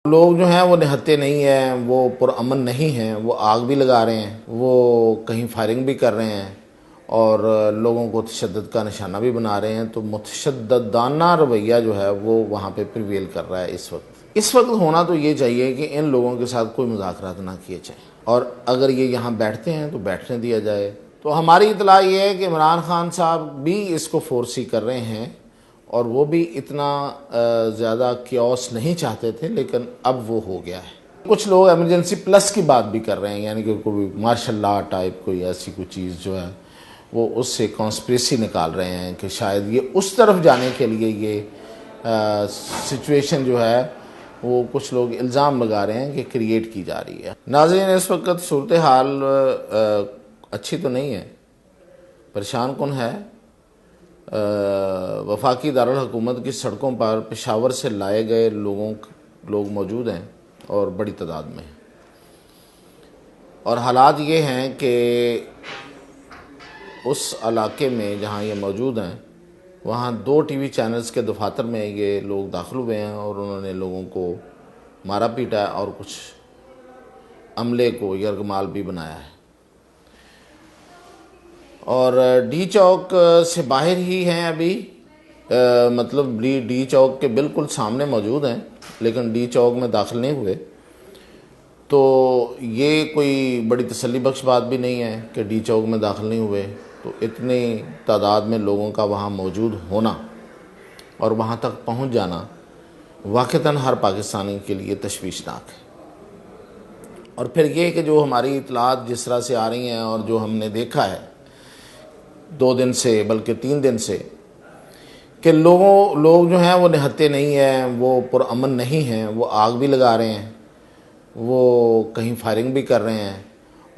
लोग जो हैं वो निहत्ते नहीं हैं, वो पुरअमन नहीं हैं, वो आग भी लगा रहे हैं, वो कहीं फायरिंग भी कर रहे हैं और लोगों को तशद्दुद का निशाना भी बना रहे हैं। तो मुतशद्दिदाना रवैया जो है वो वहाँ पे प्रिवेल कर रहा है इस वक्त होना तो ये चाहिए कि इन लोगों के साथ कोई मुज़ाकरात ना किए जाएँ और अगर ये यहाँ बैठते हैं तो बैठने दिया जाए। तो हमारी इतला ये है कि इमरान खान साहब भी इसको फोर्सी कर रहे हैं और वो भी इतना ज़्यादा क्योस नहीं चाहते थे, लेकिन अब वो हो गया है। कुछ लोग एमरजेंसी प्लस की बात भी कर रहे हैं, यानी कि कोई मार्शल लॉ टाइप कोई ऐसी कोई चीज़ जो है वो उससे कॉन्स्पिरेसी निकाल रहे हैं कि शायद ये उस तरफ जाने के लिए ये सिचुएशन जो है वो कुछ लोग इल्ज़ाम लगा रहे हैं कि क्रिएट की जा रही है। नाज़रीन, इस वक्त सूरत हाल अच्छी तो नहीं है, परेशान कुन है। वफाकी दारुल हुकूमत की सड़कों पर पेशावर से लाए गए लोग मौजूद हैं और बड़ी तादाद में, और हालात ये हैं कि उस इलाके में जहाँ ये मौजूद हैं वहाँ 2 टीवी चैनल्स के दफातर में ये लोग दाखिल हुए हैं और उन्होंने लोगों को मारा पीटा और कुछ अमले को यरगमाल भी बनाया है। और डी चौक से बाहर ही हैं अभी, मतलब डी चौक के बिल्कुल सामने मौजूद हैं, लेकिन डी चौक में दाखिल नहीं हुए। तो ये कोई बड़ी तसल्ली बख्श बात भी नहीं है कि डी चौक में दाखिल नहीं हुए। तो इतनी तादाद में लोगों का वहाँ मौजूद होना और वहाँ तक पहुँच जाना वाक़तन हर पाकिस्तानी के लिए तशवीशनाक है। और फिर ये कि जो हमारी इतलात जिस तरह से आ रही हैं और जो हमने देखा है 2 दिन से बल्कि 3 दिन से कि लोग जो हैं वो निहत्ते नहीं हैं, वो पुरअमन नहीं हैं, वो आग भी लगा रहे हैं, वो कहीं फायरिंग भी कर रहे हैं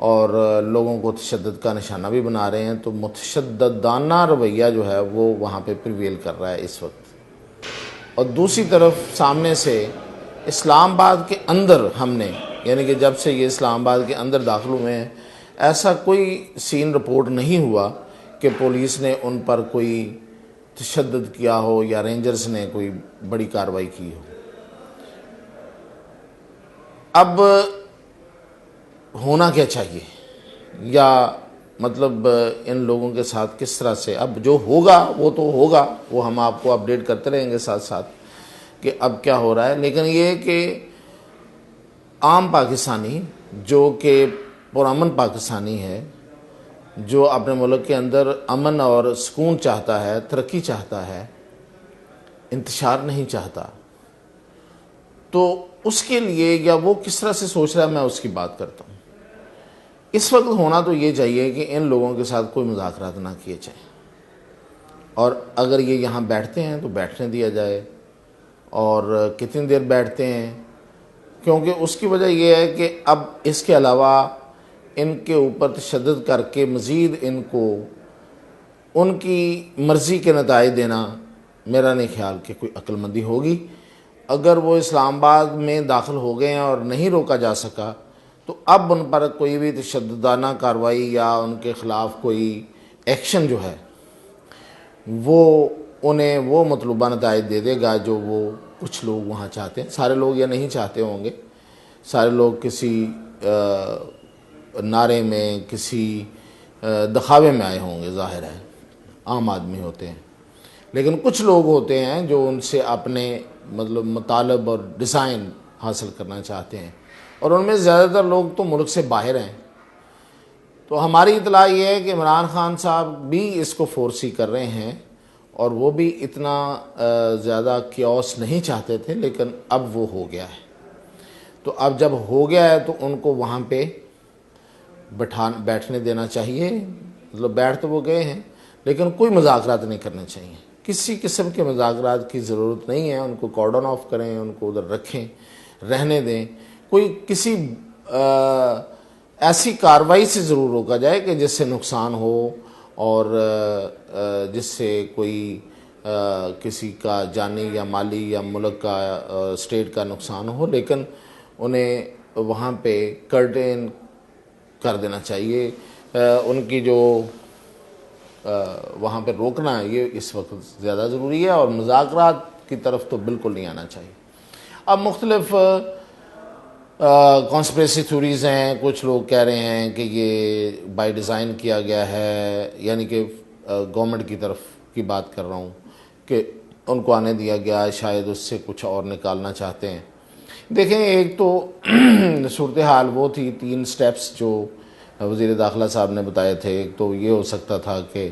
और लोगों को तशद्दुद का निशाना भी बना रहे हैं। तो मुतशद्दिदाना रवैया जो है वो वहाँ पे प्रिवेल कर रहा है इस वक्त। और दूसरी तरफ सामने से इस्लामाबाद के अंदर हमने, यानी कि जब से ये इस्लामाबाद के अंदर दाखिल हुए हैं, ऐसा कोई सीन रिपोर्ट नहीं हुआ कि पुलिस ने उन पर कोई तशद्दुद किया हो या रेंजर्स ने कोई बड़ी कार्रवाई की हो। अब होना क्या चाहिए, या मतलब इन लोगों के साथ किस तरह से अब जो होगा वो तो होगा, वो हम आपको अपडेट करते रहेंगे साथ साथ कि अब क्या हो रहा है। लेकिन ये कि आम पाकिस्तानी जो कि पुरअमन पाकिस्तानी है, जो अपने मुल्क के अंदर अमन और सुकून चाहता है, तरक्की चाहता है, इंतशार नहीं चाहता, तो उसके लिए या वो किस तरह से सोच रहा है मैं उसकी बात करता हूँ। इस वक्त होना तो ये चाहिए कि इन लोगों के साथ कोई मुज़ाकरात ना किए जाएँ और अगर ये यहाँ बैठते हैं तो बैठने दिया जाए। और कितनी देर बैठते हैं, क्योंकि उसकी वजह यह है कि अब इसके अलावा इनके ऊपर तशद्दुद करके मज़ीद इनको उनकी मर्ज़ी के नताइज देना मेरा नहीं ख्याल कि कोई अक्लमंदी होगी। अगर वो इस्लामाबाद में दाखिल हो गए हैं और नहीं रोका जा सका तो अब उन पर कोई भी तशद्दुदाना कार्रवाई या उनके ख़िलाफ़ कोई एक्शन जो है वो उन्हें वो मतलूबा नताइज दे देगा जो वो कुछ लोग वहाँ चाहते हैं। सारे लोग या नहीं चाहते होंगे, सारे लोग किसी नारे में, किसी दिखावे में आए होंगे, ज़ाहिर है आम आदमी होते हैं। लेकिन कुछ लोग होते हैं जो उनसे अपने मतलब मुतालब और डिज़ाइन हासिल करना चाहते हैं और उनमें ज़्यादातर लोग तो मुल्क से बाहर हैं। तो हमारी इतला ये है कि इमरान खान साहब भी इसको फोर्सी कर रहे हैं और वो भी इतना ज़्यादा क्योस नहीं चाहते थे, लेकिन अब वो हो गया है। तो अब जब हो गया है तो उनको वहाँ पे बैठने देना चाहिए। मतलब बैठ तो वो गए हैं, लेकिन कोई मुज़ाकरात नहीं करने चाहिए, किसी किस्म के मुज़ाकरात की ज़रूरत नहीं है। उनको कॉर्डन ऑफ करें, उनको उधर रखें, रहने दें। कोई किसी ऐसी कार्रवाई से ज़रूर रोका जाए कि जिससे नुकसान हो और जिससे कोई किसी का जानी या माली या मुल्क का स्टेट का नुकसान हो, लेकिन उन्हें वहाँ पे कर्टेन कर देना चाहिए। उनकी जो वहाँ पे रोकना है ये इस वक्त ज़्यादा ज़रूरी है और मुज़ाकरात की तरफ तो बिल्कुल नहीं आना चाहिए। अब मुख्तलिफ़ कॉन्स्पिरेसी थ्योरीज हैं। कुछ लोग कह रहे हैं कि ये बाय डिज़ाइन किया गया है, यानी कि गवर्नमेंट की तरफ की बात कर रहा हूँ कि उनको आने दिया गया, शायद उससे कुछ और निकालना चाहते हैं। देखें, एक तो सूरत हाल वो थी, 3 स्टेप्स जो वज़ीर दाखिला साहब ने बताए थे। एक तो ये हो सकता था कि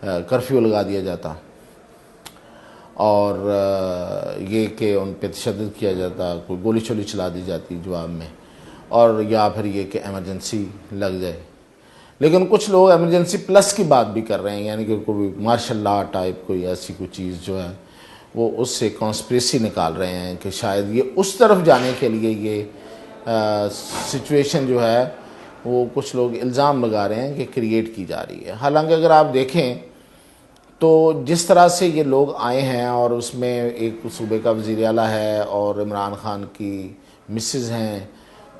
कर्फ्यू लगा दिया जाता, और ये कि उन पर तशद्दुद किया जाता, कोई गोली शोली चला दी जाती जवाब में, और या फिर ये कि एमरजेंसी लग जाए। लेकिन कुछ लोग एमरजेंसी प्लस की बात भी कर रहे हैं, यानी कि कोई मार्शल लॉ टाइप कोई ऐसी कोई चीज़ जो है वो उससे कॉन्स्पिरेसी निकाल रहे हैं कि शायद ये उस तरफ जाने के लिए ये सिचुएशन जो है वो कुछ लोग इल्ज़ाम लगा रहे हैं कि क्रिएट की जा रही है। हालांकि अगर आप देखें तो जिस तरह से ये लोग आए हैं, और उसमें एक सूबे का वज़ीर आला है और इमरान खान की मिसेज़ हैं,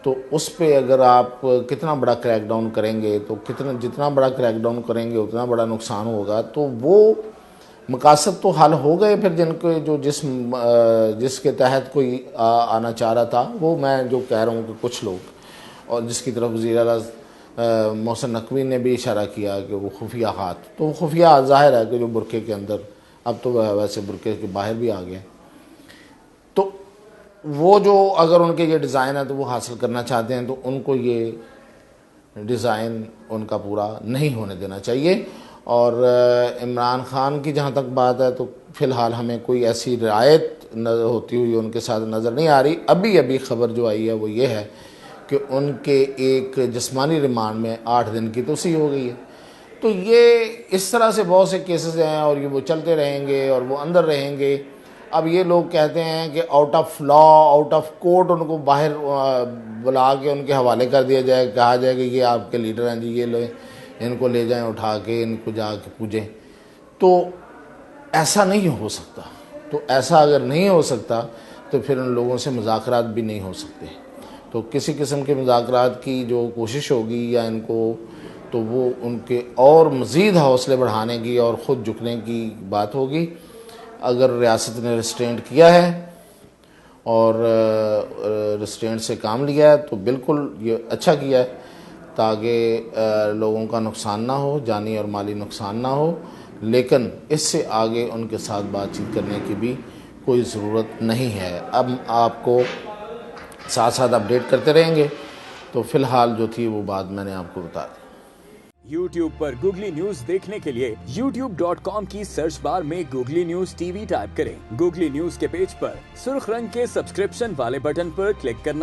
तो उस पे अगर आप कितना बड़ा क्रैकडाउन करेंगे, तो जितना बड़ा क्रैकडाउन करेंगे उतना बड़ा नुकसान होगा। तो वो मकासद तो हल हो गए फिर, जिनके जो जिसके तहत कोई आना चाह रहा था, वो मैं जो कह रहा हूँ कि कुछ लोग, और जिसकी तरफ वज़ीर आला मोहसिन नकवी ने भी इशारा किया कि वो खुफिया हाथ, तो वो खुफिया हाथ ज़ाहिर है कि जो बुरके के अंदर, अब तो वैसे बुरके के बाहर भी आ गए, तो वो जो अगर उनके ये डिज़ाइन है तो वो हासिल करना चाहते हैं, तो उनको ये डिज़ाइन उनका पूरा नहीं होने देना चाहिए। और इमरान खान की जहाँ तक बात है, तो फ़िलहाल हमें कोई ऐसी रियायत होती हुई उनके साथ नज़र नहीं आ रही। अभी अभी ख़बर जो आई है वो ये है कि उनके एक जिस्मानी रिमांड में 8 दिन की तोसी हो गई है। तो ये इस तरह से बहुत से केसेस हैं, और ये वो चलते रहेंगे और वो अंदर रहेंगे। अब ये लोग कहते हैं कि out of law, out of court उनको बाहर बुला के उनके हवाले कर दिया जाए, कहा जाए कि ये आपके लीडर हैं जी, ये ले इनको ले जाएं उठा के, इनको जाके पूजें। तो ऐसा नहीं हो सकता। तो ऐसा अगर नहीं हो सकता तो फिर उन लोगों से मुज़ाकरात भी नहीं हो सकते। तो किसी किस्म के मुज़ाकरात की जो कोशिश होगी या इनको, तो वो उनके और मज़ीद हौसले बढ़ाने की और ख़ुद झुकने की बात होगी। अगर रियासत ने रिस्ट्रेंट किया है और रिस्ट्रेंट से काम लिया है तो बिल्कुल ये अच्छा किया है, ताकि लोगों का नुकसान ना हो, जानी और माली नुकसान ना हो। लेकिन इससे आगे उनके साथ बातचीत करने की भी कोई ज़रूरत नहीं है। अब आपको साथ साथ अपडेट करते रहेंगे। तो फ़िलहाल जो थी वो बात मैंने आपको बता दी। YouTube पर गूगली न्यूज देखने के लिए youtube.com की सर्च बार में गूगली न्यूज टीवी टाइप करें। गूगली न्यूज के पेज पर सुर्ख रंग के सब्सक्रिप्शन वाले बटन पर क्लिक करना